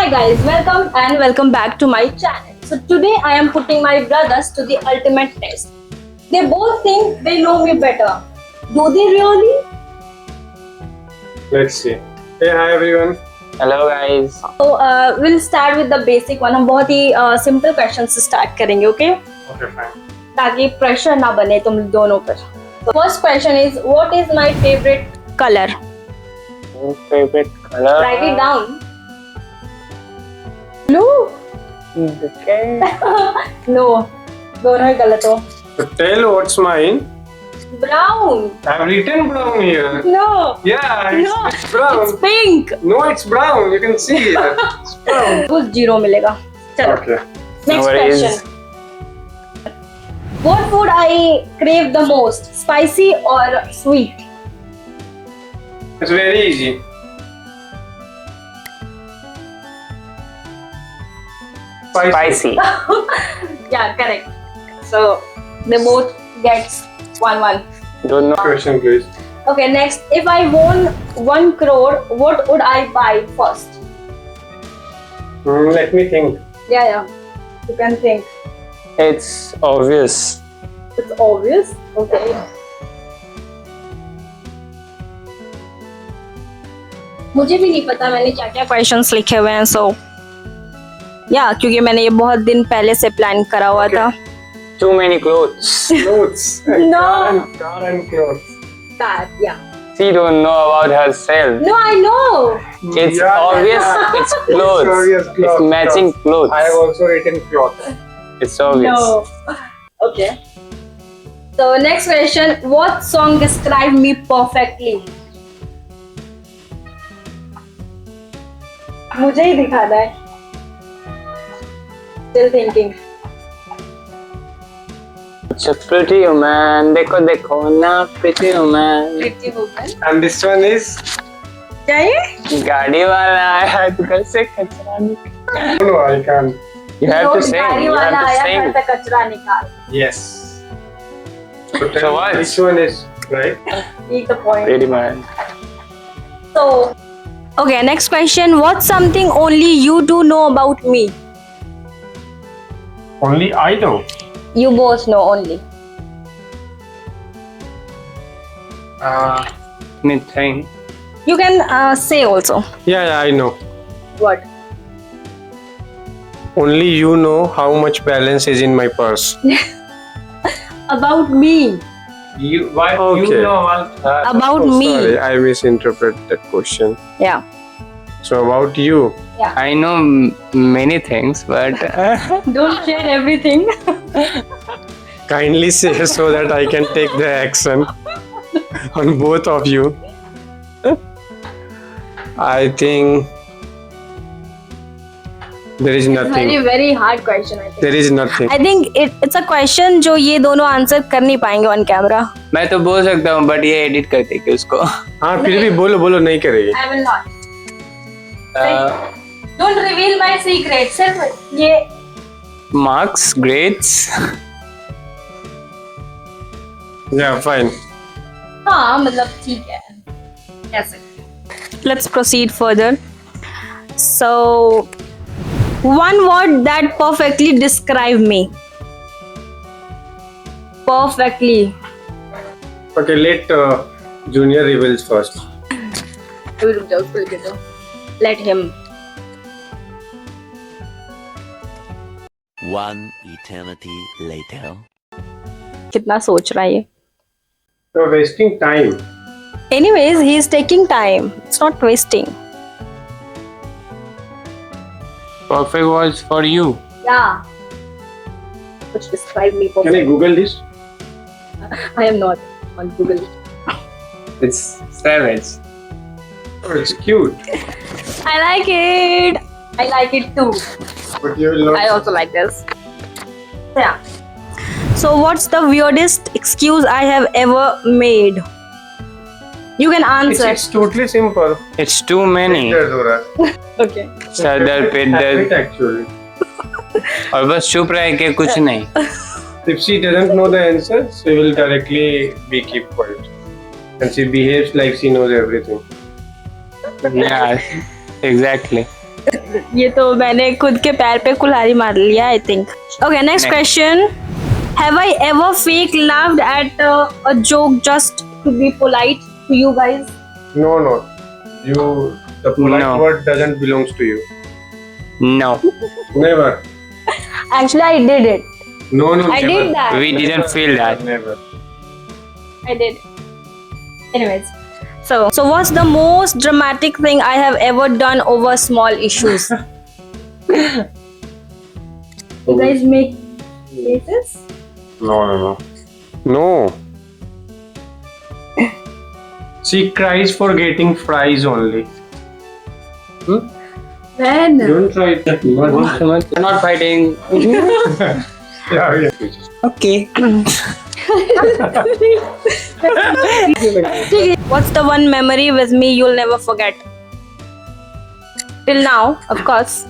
Hi guys, welcome back to my channel. So today I am putting my brothers to the ultimate test. They both think they know me better. Do they really? Let's see. Hey, hi everyone. Hello guys. So we'll start with the basic one. हम बहुत ही simple questions से start करेंगे, okay? Okay, fine. ताकि pressure ना बने तुम दोनों पर. So first question is, what is my favorite color? Favourite colour. Write it down. Blue? No. दोनों ही गलत हो. So tell what's mine. Brown. I've written brown here. No. Yeah, No. it's brown. It's pink. No, it's brown. You can see it. It's brown. कुछ zero मिलेगा. चलो. Okay. Next No worries. question. What food I crave the most? Spicy or sweet? It's very easy. Spicy. Yeah, correct. So they both get 1-1. Don't know. Question, please. Okay, next. If I won 1 crore, what would I buy first? Let me think. Yeah. You can think. It's obvious. It's obvious. Okay. मुझे भी नहीं पता मैंने क्या क्या questions लिखे हुए हैं. सो या क्योंकि मैंने ये बहुत दिन पहले से प्लान करा हुआ था. Too many clothes. Clothes. No. Car and clothes. That, yeah. She don't know about herself. No, I know. It's Yeah, obvious. yeah. It's clothes. It's obvious, It's clothes, matching clothes. I have also written cloth. It's obvious. No. Okay. So next question. What song describes me perfectly? मुझे ही दिखाना है. Still thinking. It's a pretty woman. देखो देखो ना pretty woman. Pretty woman. And this one is. क्या ये? गाड़ी वाला आया तो घर से कचरा निकाल. No, I can't. You have to sing. गाड़ी You वाला have to आया sing. घर से कचरा निकाल. Yes. So tell So me what? which one is right? Eat the point. Pretty man. So. Okay, next question. What's something only you do know about me? Only I know. You both know only. Anything. You can say also. Yeah, I know. What? Only you know how much balance is in my purse. About me. You why Okay. you know about her? About Oh, me. sorry, I misinterpreted that question. Yeah. So about you. I know many things, but Don't share everything. Kindly say so that I can take the action on both of you. I think there is nothing. Very very hard question. I think. There is nothing. I think it's a question जो ये दोनों answer कर नहीं पाएंगे on camera. मैं तो बोल सकता हूँ, बट ये एडिट कर देगी उसको. हाँ फिर भी बोलो नहीं करेगी. I will not. Don't reveal my secret. सिर्फ ये मार्क्स, ग्रेड्स. Yeah, fine. हाँ मतलब ठीक है. ऐसे. Let's proceed further. So, one word that perfectly describe me. Perfectly. Okay, let Junior reveals first. रुक जाओ उसको लिख दो. Let him. One eternity later. कितना सोच रहा है ये. You're wasting time. Anyways, he is taking time. It's not wasting. Perfect was for you. Yeah. Which describe me Can I perfectly. Google this? I am not on Google. It's savage. Oh, it's cute. I like it. I like it too. But you will not. I also like this. Yeah. So what's the weirdest excuse I have ever made? You can answer. It's totally simple. It's too many. दर्द हो रहा है. Okay. Sir दर्द, पेट Have दर्द, it actually. और बस चुप रह के कुछ नहीं. If she doesn't know the answer, she will directly be keep quiet. And she behaves like she knows everything. Yeah, exactly. ये तो मैंने खुद के पैर पे कुल्हाड़ी मार लिया I think. Okay, next question. Have I ever fake laughed at a joke just to be polite to you guys? No, no. The polite No. word doesn't belongs to you. No, Never. Actually, I did it. No, no. I never. did that. we didn't feel that. Never. I did. Anyways, so what's the most dramatic thing I have ever done over small issues? You guys make faces? No, no, no. No. She cries for getting fries only. When? Don't try it. We're not fighting. Yeah, yeah. Okay. What's the one memory with me you'll never forget? Till now, of course.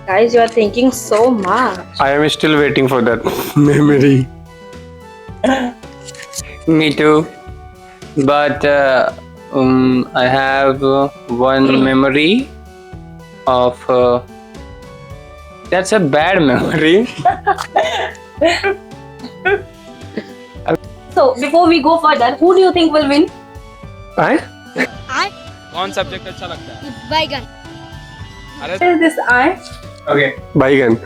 Guys, you are thinking so much. I am still waiting for that memory. Me too. But I have one memory of. That's a bad memory. So, before we go further, who do you think will win? I? कौन subject अच्छा लगता है? बैगन Is this I? Okay. Baigan.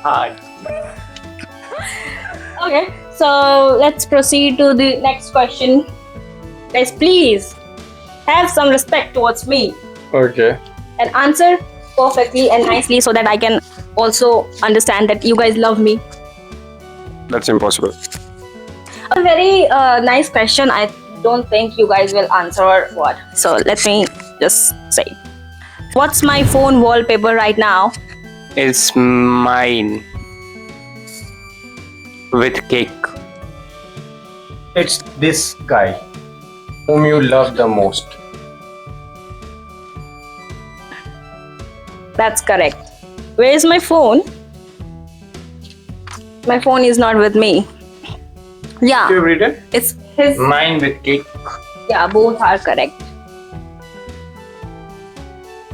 Hard. Okay, so let's proceed to the next question. Guys, please have some respect towards me Okay. and answer perfectly and nicely so that I can also understand that you guys love me. That's impossible. A very nice question. I don't think you guys will answer what. So let me just say. What's my phone wallpaper right now? It's mine. With cake. It's this guy whom you love the most. That's correct. Where is my phone? My phone is not with me. Yeah, You have written? it's his. Mine with cake. Yeah, both are correct.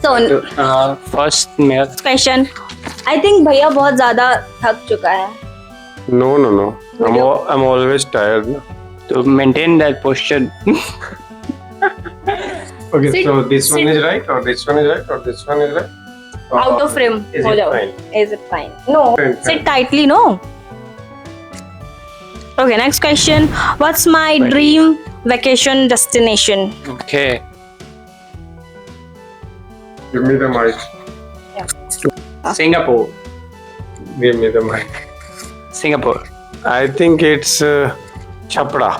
So First मेरा question. I think भैया बहुत ज़्यादा थक चुका है. No, no, no. I'm always tired. No? to maintain that posture. Okay, Sit- so this one sit. is right, or this one is right, or this one is right. Out of frame. Is हो it जाओ. fine? Is it fine? No. Fine, Sit fine. tightly. No. Okay. Next question. What's my Fine. dream vacation destination? Okay. Give me the mic. Singapore. Give me the mic. Singapore. I think it's Chapra.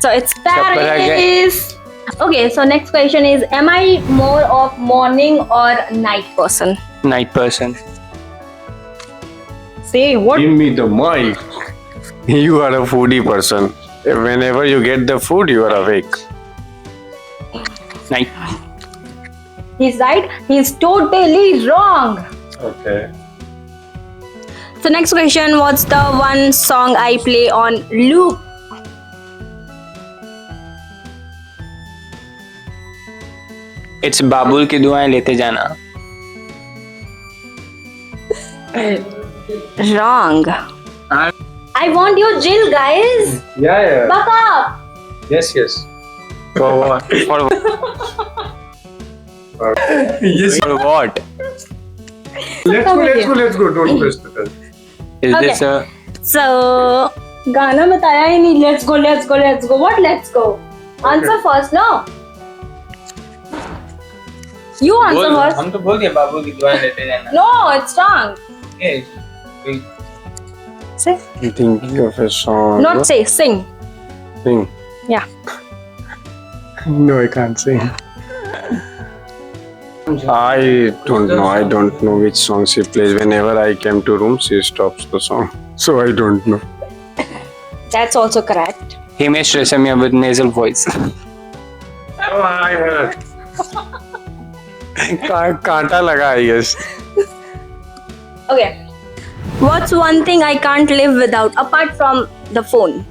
So it's Chapra Paris. Okay. So next question is: am I more of morning or night person? Night person. Say what? Give me the mic. You are a foodie person. Whenever you get the food, you are awake. Night. He's right. He's totally wrong. Okay. So next question, what's the one song I play on loop? It's बाबुल की दुआएं लेते जाना. Wrong. I want your Jill, guys. Yeah, yeah. Buck up. Yes, yes. For what? For Yes. for what? Let's go. Don't waste the time. Is Okay. this a So गाना बताया ही नहीं. Let's go. What? Let's go. Answer first, no? You answer first. हम तो बोल दिए बाबुल की दुआएं लेते जाना. No, it's wrong. Say. I'm thinking of a song. Not say. Sing. Sing. Yeah. No, I can't sing. I don't know which song she plays. Whenever I came to room, she stops the song. So I don't know. That's also correct. Himesh Reshamia with nasal voice. Oh, I heard. कांटा लगा I guess. Okay. What's one thing I can't live without apart from the phone?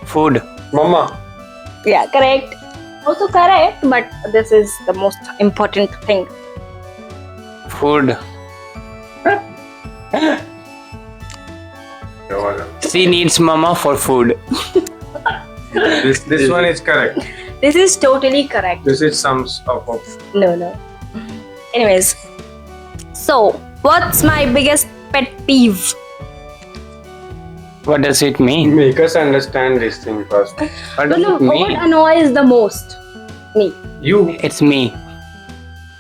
Food. Mama. Yeah, correct. Also correct, but this is the most important thing. Food. She needs mama for food. This one is correct. This is totally correct. This is some stuff of. No. Anyways, so what's my biggest pet peeve? What does it mean? Make us understand this thing first. What does it What mean? annoys the most? Me. You. It's me.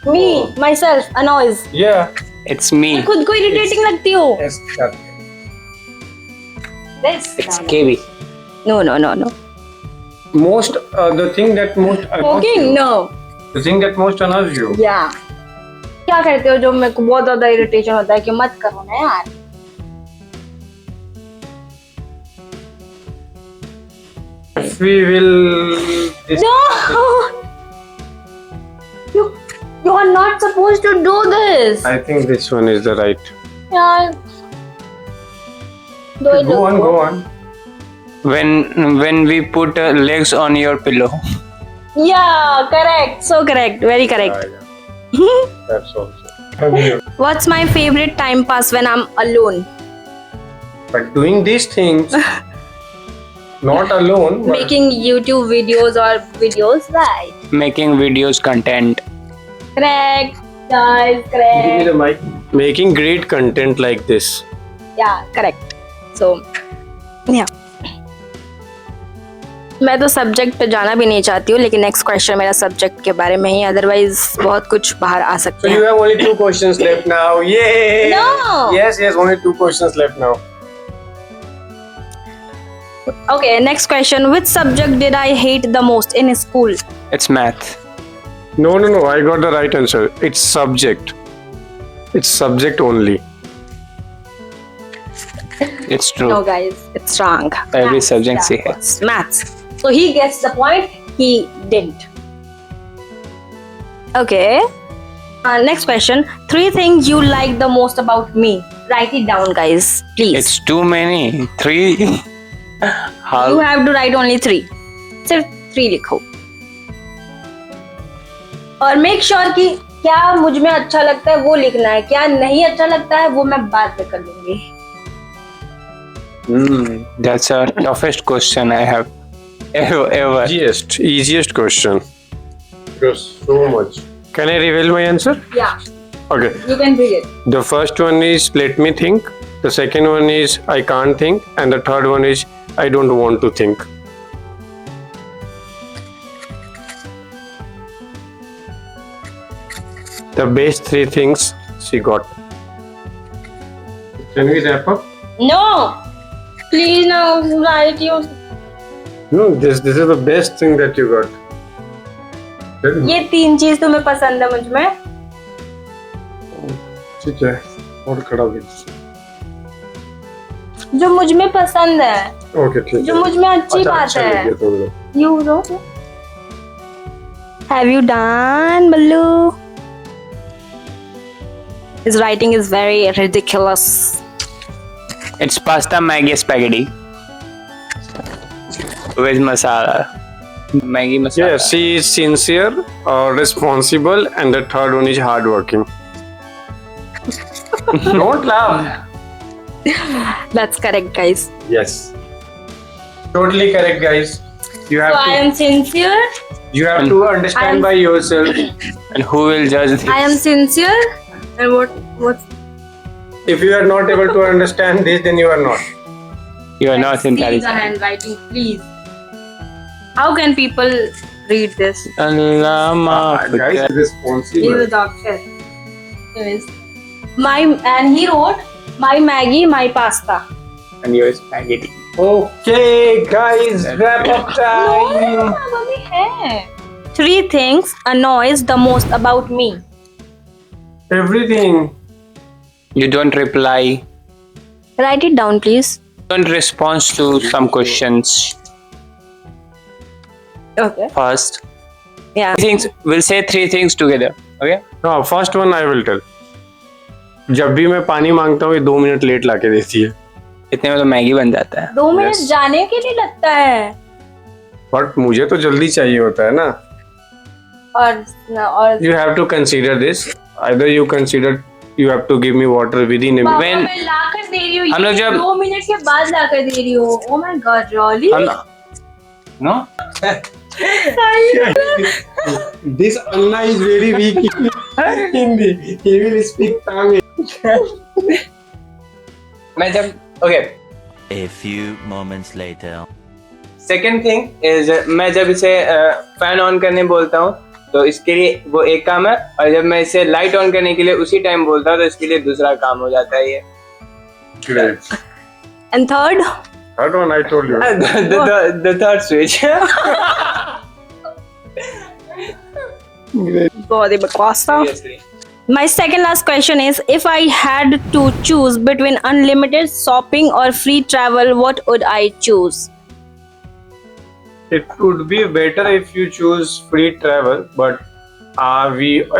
Me, myself, annoys. Yeah. It's me. खुद को irritating लगती हो. Yes. Correct. This. It's KB. No. Most the thing that most annoys Smoking? you. No. The thing that most annoys you. Yeah. क्या करते हो जो मेरे को बहुत ज्यादा इरिटेशन होता है कि मत करो ना यार. If we will. No. You are not supposed to do this. I think this one is the right. यार. Go on. When we put legs on your pillow. Yeah, correct. So correct. Very correct. Yeah. That's also. What's my favorite time pass when I'm alone? But doing these things, not alone. But Making YouTube videos or videos, right? Making videos content. Correct. Guys, Give me correct. the mic. Making great content like this. Yeah, correct. So, yeah. मैं तो subject पे जाना भी नहीं चाहती हूँ लेकिन next question मेरा सब्जेक्ट के बारे में ही अदरवाइज बहुत कुछ बाहर आ So सकते you हैं. have only 2 questions left now. Yay! No. Yes, only 2 questions left now. Okay, next question. Which subject did I hate the most in school? It's math. No. I got the right answer. It's subject. It's subject only. It's true. No, guys, it's wrong. Every Maths, subject she yeah, hates. it's maths. So he gets the point. He didn't. Okay. Next question. 3 things you like the most about me. Write it down, guys, please. It's too many. 3. How? You have to write only 3. सिर्फ 3 लिखो. और make sure कि क्या मुझ में अच्छा लगता है वो लिखना है, क्या नहीं अच्छा लगता है वो मैं बाद में कर लूंगी. That's a toughest question I have ever. Easiest question. Because so much. Can I reveal my answer? Yeah, Okay. you can read it. The first one is let me think. The second one is I can't think. And the third one is I don't want to think. The best 3 things she got. Can we wrap up? No, please now write you. No, this is the best thing that you got. ये 3 चीज तुम्हें पसंद है मुझ में. ठीक है और खड़ा भी. जो मुझ में पसंद है, ओके ठीक है. जो मुझ में अच्छी बात अच्छा है. लग गया तुम लोग. You know? Have you done, Ballu? His writing is very ridiculous. It's pasta, Maggi, spaghetti. With masala. Maggi masala. Yeah, she is sincere, responsible, and the third one is hardworking. Don't laugh. That's correct, guys. Yes. Totally correct, guys. You have So I to. am sincere. You have to I am- understand by yourself. And who will judge this? I am sincere. And what? If you are not able to understand this, then you are not. You are not See the intelligent. handwriting, please. How can people read this? Allah maaf Guys, kar. He's responsible. a doctor. Anyways, and he wrote my Maggie, my pasta. And your spaghetti. Okay, guys, wrap up time. अभी है. 3 things annoys the most about me. Everything. You don't reply. Write it down, please. Don't respond to some questions. Okay. First. Yeah. 3 things. We'll say 3 things together. Okay? No, first one I will tell. जब भी मैं पानी मांगता हूँ ये 2 minute late लाके देती है. इतने में तो मैगी बन जाता है. 2 मिनट जाने के लिए लगता है. बट मुझे तो जल्दी चाहिए होता है ना. और You have to consider this. Either you consider you have to give me water within a minute. When- मैं लाकर दे रही हूँ. हम लोग जब- 2 मिनट के बाद लाकर दे रही हूँ. Oh my God, really? No This Anna is very weak in Hindi. He will speak Tamil. मैं जब okay A few moments later. Second thing is मैं जब इसे फैन ऑन करने बोलता हूँ तो इसके लिए वो एक काम है, और जब मैं इसे लाइट ऑन करने के लिए उसी टाइम बोलता हूँ तो इसके लिए दूसरा काम हो जाता है ये. Great. And third? Third one I told you. The third switch. बहुत ही बकवास था. Seriously. My second last question is, if I had to choose between unlimited shopping or free travel, what would I choose? It would be better if you choose free travel, but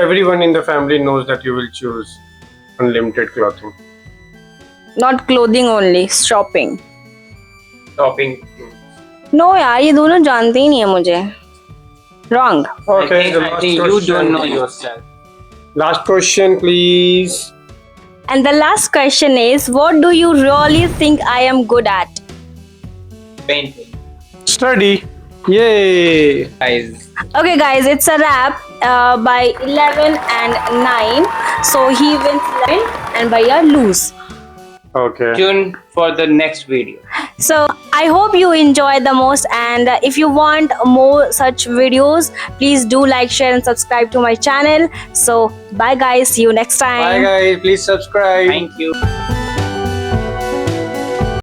everyone in the family knows that you will choose unlimited clothing. Not clothing only, shopping. Shopping. No यार, ये दोनों जानते ही नहीं है मुझे. Wrong. Okay, the I last think you question. don't know yourself. Last question, please. And the last question is, what do you really think I am good at? Painting. Study. Yay! Guys. Okay guys, it's a wrap by 11 and 9. So he wins 11 and Bhaiya lose. Okay. Tune for the next video. So I hope you enjoy the most, and if you want more such videos, please do like, share and subscribe to my channel. So bye guys, see you next time. Bye guys. Please subscribe. Thank you.